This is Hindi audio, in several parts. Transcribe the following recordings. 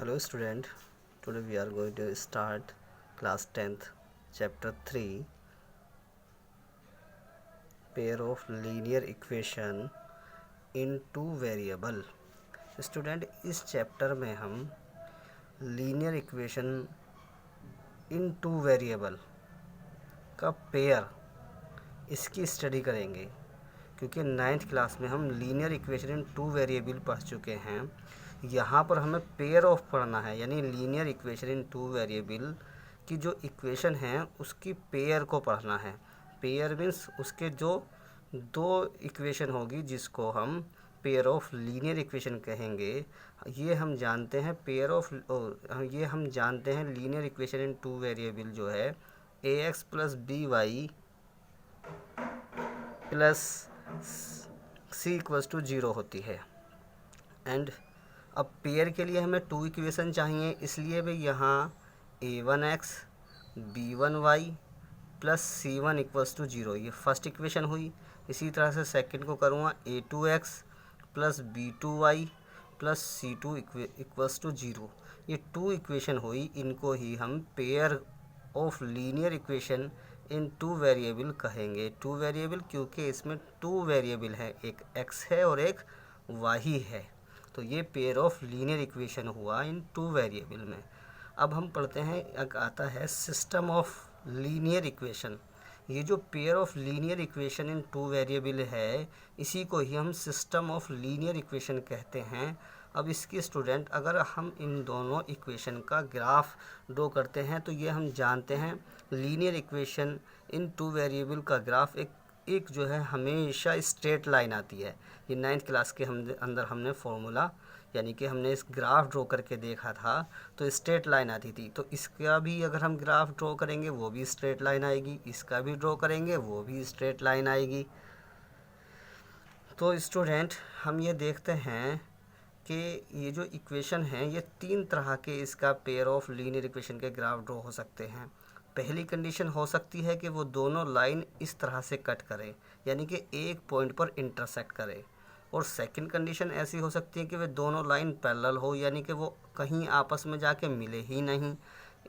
Hello student, today we are going to start class 10th chapter 3 pair of linear equation in two variable। Student इस चैप्टर में हम linear equation in two variable का पेयर इसकी स्टडी करेंगे, क्योंकि 9th क्लास में हम linear equation in two variable पढ़ चुके हैं। यहाँ पर हमें पेयर ऑफ पढ़ना है, यानी linear equation in two variable की जो इक्वेशन है उसकी पेयर को पढ़ना है। पेयर मीन्स उसके जो दो इक्वेशन होगी जिसको हम पेयर ऑफ लीनियर इक्वेशन कहेंगे। ये हम जानते हैं ये हम जानते हैं linear equation in two variable जो है ax plus B Y plus C equals to 0 होती है। एंड अब पेयर के लिए हमें टू इक्वेशन चाहिए, इसलिए भी यहाँ a1x b1y plus c1 equals to 0 ये फर्स्ट इक्वेशन हुई। इसी तरह से सेकंड को करूँगा a2x plus b2y plus c2 equals to 0। ये टू इक्वेशन हुई, इनको ही हम pair of linear equation in two variable कहेंगे। टू वेरिएबल क्योंकि इसमें टू वेरिएबल है, एक x है और एक y है, तो ये पेयर ऑफ लीनियर इक्वेशन हुआ इन टू वेरिएबल में। अब हम पढ़ते हैं, आता है सिस्टम ऑफ लीनियर इक्वेशन। ये जो pair of linear equation in two variable है, इसी को ही हम सिस्टम ऑफ लीनियर इक्वेशन कहते हैं। अब इसकी स्टूडेंट अगर हम इन दोनों इक्वेशन का ग्राफ ड्रॉ करते हैं तो ये हम जानते हैं linear equation in two variable का ग्राफ एक जो है हमेशा स्ट्रेट लाइन आती है। ये 9th क्लास के अंदर हमने फॉर्मूला यानी कि हमने इस ग्राफ ड्रॉ करके देखा था, तो स्ट्रेट लाइन आती थी। तो इसका भी अगर हम ग्राफ ड्रॉ करेंगे वो भी स्ट्रेट लाइन आएगी, इसका भी ड्रॉ करेंगे वो भी स्ट्रेट लाइन आएगी। तो स्टूडेंट हम ये देखते हैं कि ये जो इक्वेशन है ये तीन तरह के इसका पेयर ऑफ लीनियर इक्वेशन के ग्राफ ड्रॉ हो सकते हैं। पहली कंडीशन हो सकती है कि वो दोनों लाइन इस तरह से कट करें, यानी कि एक पॉइंट पर इंटरसेक्ट करें। और सेकंड कंडीशन ऐसी हो सकती है कि वे दोनों लाइन पैरेलल हो, यानी कि वो कहीं आपस में जाके मिले ही नहीं,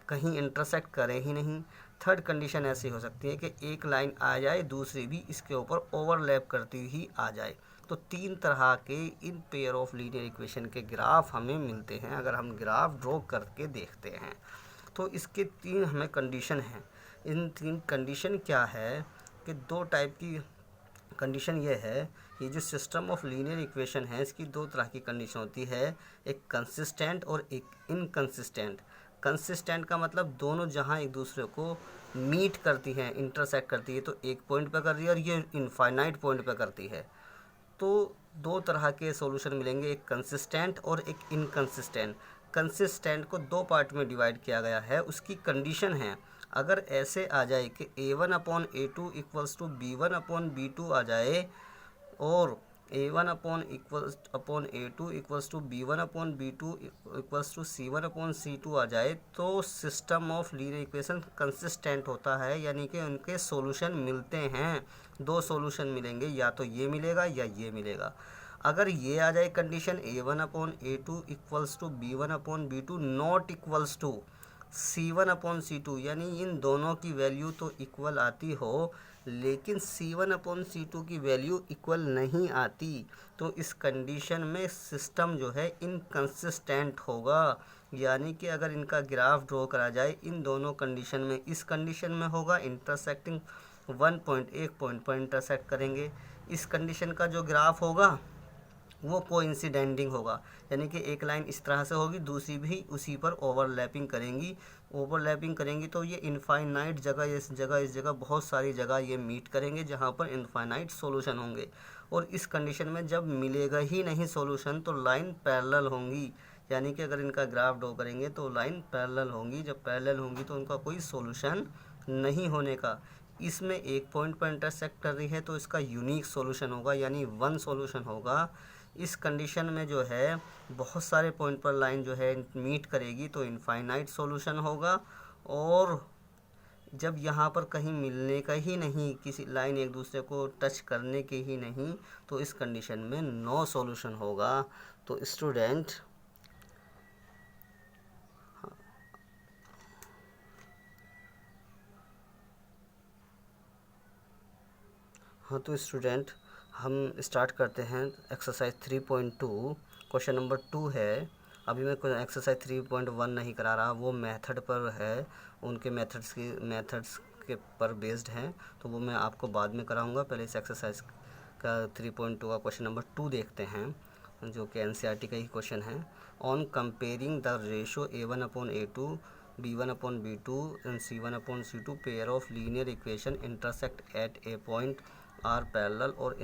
कहीं इंटरसेक्ट करे ही नहीं। थर्ड कंडीशन ऐसी हो सकती है कि एक लाइन आ जाए, दूसरी भी इसके ऊपर ओवरलैप करती ही आ जाए। तो तीन तरह के in pair of linear equation के ग्राफ हमें मिलते हैं अगर हम ग्राफ ड्रॉ करके देखते हैं। तो इसके तीन हमें कंडीशन हैं। इन तीन कंडीशन क्या है कि दो टाइप की कंडीशन ये है, ये जो सिस्टम ऑफ लीनियर इक्वेशन है इसकी दो तरह की कंडीशन होती है, एक कंसिस्टेंट और एक इनकंसिस्टेंट। कंसिस्टेंट का मतलब दोनों जहाँ एक दूसरे को मीट करती हैं, इंटरसेक्ट करती है, तो एक पॉइंट पे कर रही है और ये इनफाइनाइट पॉइंट पे करती है। तो दो तरह के सॉल्यूशन मिलेंगे, एक कंसिस्टेंट और एक इनकंसिस्टेंट। कंसिस्टेंट को दो पार्ट में डिवाइड किया गया है। उसकी कंडीशन है अगर ऐसे आ जाए कि a1 upon a2 equals to b1 upon b2 आ जाए और a1 upon a2 equals to b1 upon b2 equals to c1 upon c2 आ जाए, तो system of linear equation consistent होता है, यानी कि उनके सॉल्यूशन मिलते हैं। दो सॉल्यूशन मिलेंगे, या तो ये मिलेगा या ये मिलेगा। अगर ये आ जाए condition a1 upon a2 equals to b1 upon b2 not equals to c1 upon c2, यानी इन दोनों की वैल्यू तो इक्वल आती हो लेकिन c1 अपॉन c2 की वैल्यू इक्वल नहीं आती, तो इस कंडीशन में सिस्टम जो है इनकंसिस्टेंट होगा। यानी कि अगर इनका ग्राफ ड्रॉ करा जाए इन दोनों कंडीशन में, इस कंडीशन में होगा इंटरसेक्टिंग वन पॉइंट, एक पॉइंट पर इंटरसेक्ट करेंगे। इस कंडीशन का जो ग्राफ होगा वो कोइंसिडेंटिंग होगा, यानी कि एक लाइन इस तरह से होगी, दूसरी भी उसी पर ओवरलैपिंग करेंगी तो ये इनफाइनाइट जगह, इस जगह बहुत सारी जगह ये मीट करेंगे जहाँ पर इनफाइनाइट सॉल्यूशन होंगे। और इस कंडीशन में जब मिलेगा ही नहीं सॉल्यूशन तो लाइन पैरेलल होंगी, यानी कि अगर इनका ग्राफ ड्रॉ करेंगे तो लाइन पैरेलल होंगी। जब पैरेलल होंगी तो उनका कोई सॉल्यूशन नहीं होने का। इसमें एक पॉइंट पर इंटरसेक्ट कर रही है तो इसका यूनिक सॉल्यूशन होगा, यानी वन सॉल्यूशन होगा। इस कंडीशन में जो है बहुत सारे पॉइंट पर लाइन जो है मीट करेगी तो इनफाइनाइट सॉल्यूशन होगा। और जब यहाँ पर कहीं मिलने का ही नहीं, किसी लाइन एक दूसरे को टच करने के ही नहीं, तो इस कंडीशन में नो सॉल्यूशन होगा। तो स्टूडेंट हाँ तो स्टूडेंट, हम स्टार्ट करते हैं एक्सरसाइज 3.2। क्वेश्चन नंबर 2 है। अभी मैं एक्सरसाइज 3.1 नहीं करा रहा, वो मेथड पर है, उनके मेथड्स के पर बेस्ड हैं, तो वो मैं आपको बाद में कराऊंगा। पहले इस एक्सरसाइज का 3.2 का क्वेश्चन नंबर 2 देखते हैं, जो कि एनसीईआरटी का ही क्वेश्चन है। On comparing the ratio A1/A2, B1/B2 and C1/C2 pair of linear equation intersect at a point are parallel और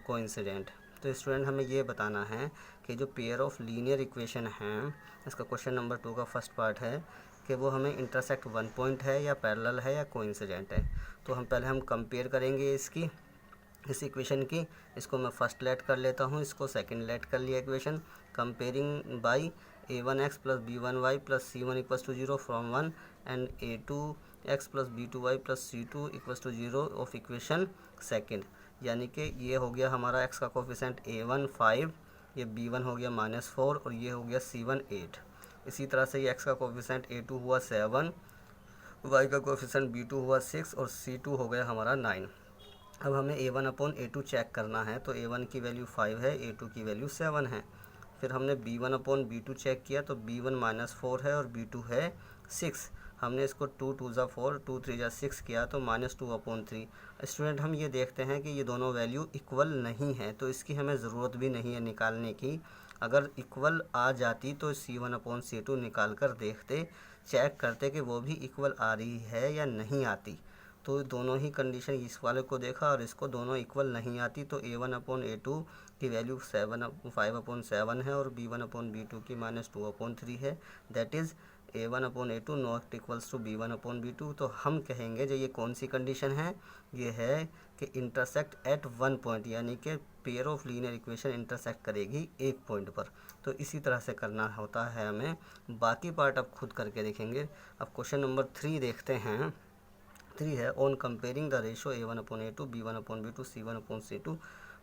कोइंसिडेंट। तो स्टूडेंट, हमें ये बताना है कि जो पेयर ऑफ लीनियर इक्वेशन हैं, इसका क्वेश्चन नंबर 2 का फर्स्ट पार्ट है कि वो हमें इंटरसेक्ट वन पॉइंट है या पैरेलल है या कोइंसिडेंट है। तो हम कंपेयर करेंगे इस इक्वेशन की। इसको मैं फर्स्ट लेट कर लेता हूँ, इसको सेकंड लेट कर लिया equation. Comparing by a1x plus b1y plus c1 equals to 0 from 1 and a2x plus b2y plus c2 equals to 0 of equation second. यानी कि ये हो गया हमारा x का कोफिशेंट a1 5, ये b1 हो गया -4 और ये हो गया c1 8। इसी तरह से ये x का कोफिशेंट a2 हुआ 7, y का कोफिशेंट b2 हुआ 6 और c2 हो गया हमारा 9। अब हमें a1/A2 चेक करना है, तो a1 की वैल्यू 5 है, a2 की वैल्यू 7 है। फिर हमने b1/B2 चेक किया, तो b1 -4 है और b2 है 6। हमने इसको 2 2 ज़ा 4, 2 3 ज़ा 6 किया, तो -2/3। स्टूडेंट, हम ये देखते हैं कि ये दोनों वैल्यू इक्वल नहीं है, तो इसकी हमें ज़रूरत भी नहीं है निकालने की। अगर इक्वल आ जाती तो C1/C2 निकाल कर देखते, चेक करते कि वो भी इक्वल आ रही है या नहीं आती। तो दोनों ही कंडीशन, इस वाले को देखा और इसको, दोनों इक्वल नहीं आती, तो a1/A2 की वैल्यू 5/7 है और b1/B2 की -2/3 है। That is a1/A2 not equals to b1/B2। तो हम कहेंगे जो ये कौन सी कंडीशन है, ये है कि इंटरसेक्ट एट वन पॉइंट, यानी कि pair of linear equation intersect करेगी एक पॉइंट पर। तो इसी तरह से करना होता है हमें। बाकी पार्ट अब खुद करके देखेंगे। अब क्वेश्चन नंबर 3 देखते हैं। 3 है, on comparing the ratio a1/A2, b1/B2, c1/C2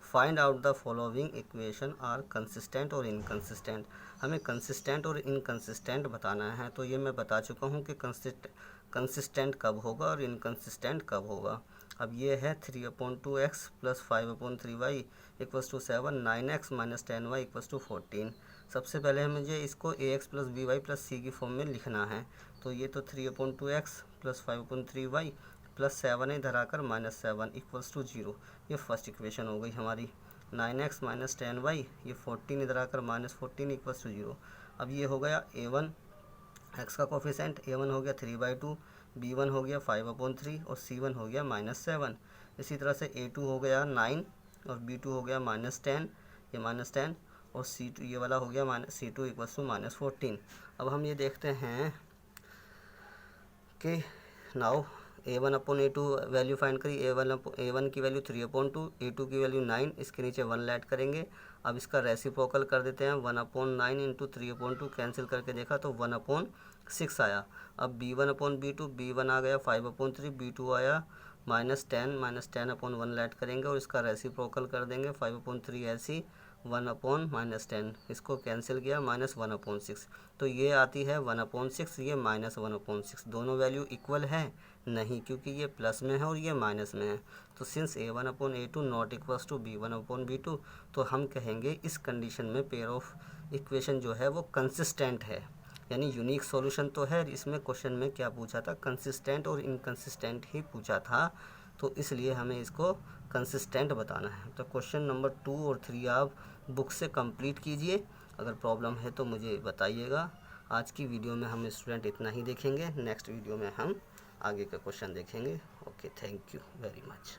find out the following equation are consistent और इनकंसिस्टेंट। हमें कंसिस्टेंट और इनकंसिस्टेंट बताना है। तो ये मैं बता चुका हूँ कि कंसिस्टेंट कब होगा और इनकंसिस्टेंट कब होगा। अब ये है 3/2x plus 5/3y equals to 7, 9x minus 10y equals to 14। सबसे पहले मुझे इसको ax plus by plus c की फॉर्म में लिखना है। तो ये तो 3/2x प्लस 5/3y प्लस 7 इधर आकर -7 इक्वल्स टू 0। ये फर्स्ट इक्वेशन हो गई हमारी। 9x माइनस 10y, ये 14 इधर आकर -14 इक्वल्स टू 0। अब ये हो गया a1, x का कोफिशेंट a1 हो गया 3/2, b1 हो गया 5/3 और c1 हो गया -7। इसी तरह से a2 हो गया 9 और b2 हो गया -10, ये -10 और c2 ये वाला हो गया c2 इक्वल्स टू -14। अब हम ये देखते हैं कि नाउ a1/A2 वैल्यू फाइंड करी। a1 की वैल्यू 3/2, a2 की वैल्यू 9, इसके नीचे 1 ऐड करेंगे। अब इसका रेसिप्रोकल कर देते हैं, 1/9 इंटू 3/2 कैंसिल करके देखा तो 1/6 आया। अब b1/B2, b1 आ गया 5/3, b2 आया -10 ऐड करेंगे और इसका रेसिप्रोकल कर देंगे, 5/3 ऐसी 1/-10, इसको कैंसिल किया -1/6। तो ये आती है 1/6, ये -1/6। दोनों वैल्यू इक्वल है नहीं, क्योंकि ये प्लस में है और ये माइनस में है। तो since a1/A2 not equals to b1/B2, तो हम कहेंगे इस कंडीशन में पेयर ऑफ इक्वेशन जो है वो कंसिस्टेंट है, यानी यूनिक सॉल्यूशन तो है। इसमें क्वेश्चन में क्या पूछा था, कंसिस्टेंट और इनकंसिस्टेंट ही पूछा था, तो इसलिए हमें इसको कंसिस्टेंट बताना है। तो क्वेश्चन नंबर 2 और 3 आप बुक से कंप्लीट कीजिए। अगर प्रॉब्लम है तो मुझे बताइएगा। आज की वीडियो में हम स्टूडेंट इतना ही देखेंगे, नेक्स्ट वीडियो में हम आगे का क्वेश्चन देखेंगे। Okay, thank you very much.